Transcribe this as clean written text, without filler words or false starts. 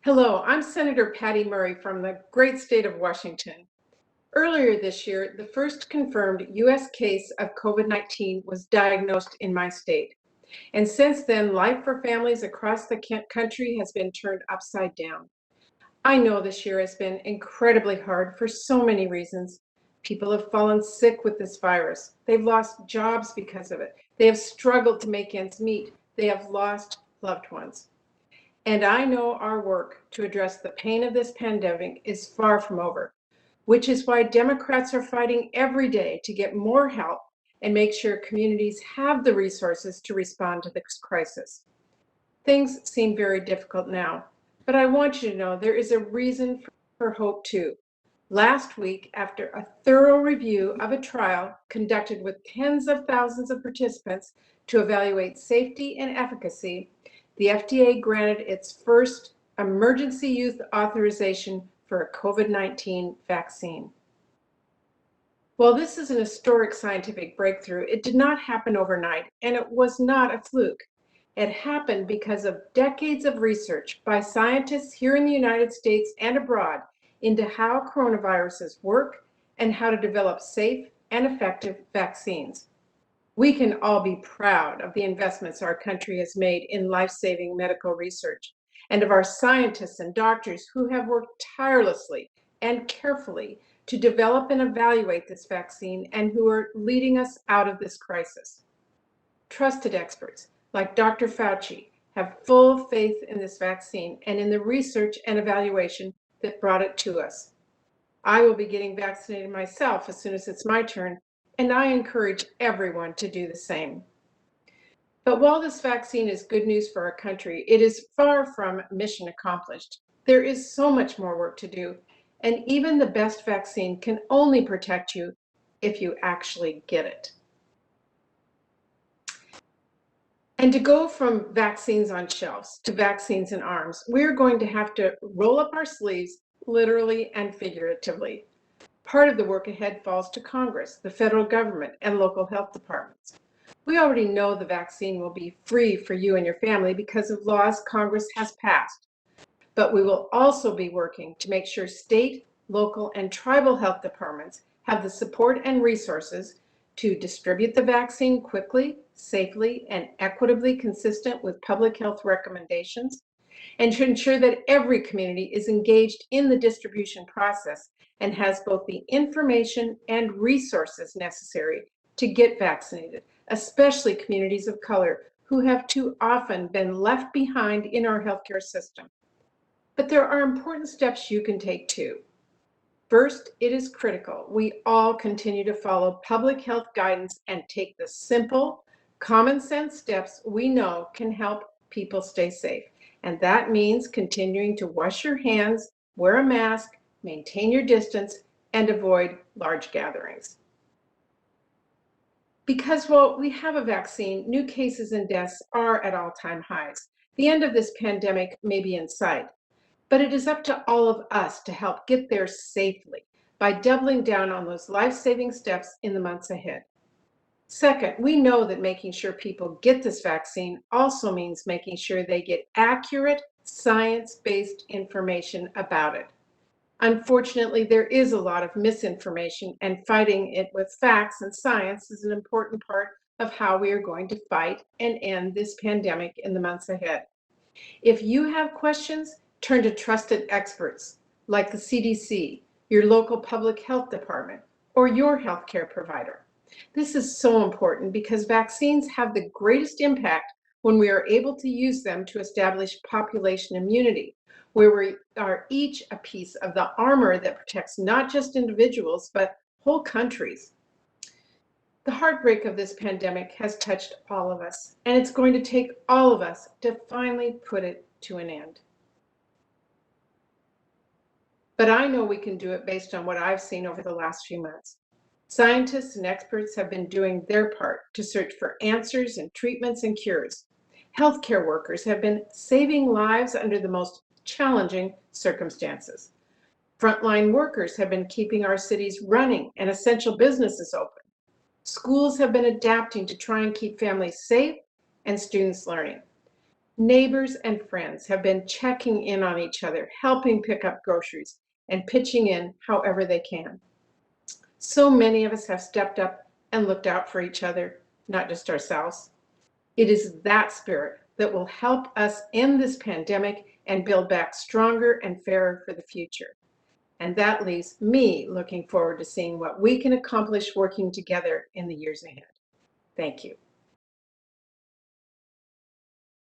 Hello, I'm Senator Patty Murray from the great state of Washington. Earlier this year, the first confirmed U.S. case of COVID-19 was diagnosed in my state. And since then, life for families across the country has been turned upside down. I know this year has been incredibly hard for so many reasons. People have fallen sick with this virus. They've lost jobs because of it. They have struggled to make ends meet. They have lost loved ones. And I know our work to address the pain of this pandemic is far from over, which is why Democrats are fighting every day to get more help and make sure communities have the resources to respond to this crisis. Things seem very difficult now, but I want you to know there is a reason for hope too. Last week, after a thorough review of a trial conducted with tens of thousands of participants to evaluate safety and efficacy, the FDA granted its first emergency use authorization for a COVID-19 vaccine. While this is an historic scientific breakthrough, it did not happen overnight, and it was not a fluke. It happened because of decades of research by scientists here in the United States and abroad into how coronaviruses work and how to develop safe and effective vaccines. We can all be proud of the investments our country has made in life-saving medical research and of our scientists and doctors who have worked tirelessly and carefully to develop and evaluate this vaccine and who are leading us out of this crisis. Trusted experts like Dr. Fauci have full faith in this vaccine and in the research and evaluation that brought it to us. I will be getting vaccinated myself as soon as it's my turn, and I encourage everyone to do the same. But while this vaccine is good news for our country, it is far from mission accomplished. There is so much more work to do, and even the best vaccine can only protect you if you actually get it. And to go from vaccines on shelves to vaccines in arms, we're going to have to roll up our sleeves, literally and figuratively. Part of the work ahead falls to Congress, the federal government, and local health departments. We already know the vaccine will be free for you and your family because of laws Congress has passed. But we will also be working to make sure state, local, and tribal health departments have the support and resources to distribute the vaccine quickly, safely, and equitably consistent with public health recommendations, and to ensure that every community is engaged in the distribution process and has both the information and resources necessary to get vaccinated, especially communities of color who have too often been left behind in our healthcare system. But there are important steps you can take too. First, it is critical we all continue to follow public health guidance and take the simple, common sense steps we know can help people stay safe. And that means continuing to wash your hands, wear a mask, maintain your distance, and avoid large gatherings. Because while we have a vaccine, new cases and deaths are at all-time highs. The end of this pandemic may be in sight, but it is up to all of us to help get there safely by doubling down on those life-saving steps in the months ahead. Second, we know that making sure people get this vaccine also means making sure they get accurate, science-based information about it. Unfortunately, there is a lot of misinformation, and fighting it with facts and science is an important part of how we are going to fight and end this pandemic in the months ahead. If you have questions, turn to trusted experts like the CDC, your local public health department, or your healthcare provider. This is so important because vaccines have the greatest impact when we are able to use them to establish population immunity, where we are each a piece of the armor that protects not just individuals, but whole countries. The heartbreak of this pandemic has touched all of us, and it's going to take all of us to finally put it to an end. But I know we can do it based on what I've seen over the last few months. Scientists and experts have been doing their part to search for answers and treatments and cures. Healthcare workers have been saving lives under the most challenging circumstances. Frontline workers have been keeping our cities running and essential businesses open. Schools have been adapting to try and keep families safe and students learning. Neighbors and friends have been checking in on each other, helping pick up groceries, and pitching in however they can. So many of us have stepped up and looked out for each other, not just ourselves. It is that spirit that will help us end this pandemic and build back stronger and fairer for the future. And that leaves me looking forward to seeing what we can accomplish working together in the years ahead. Thank you.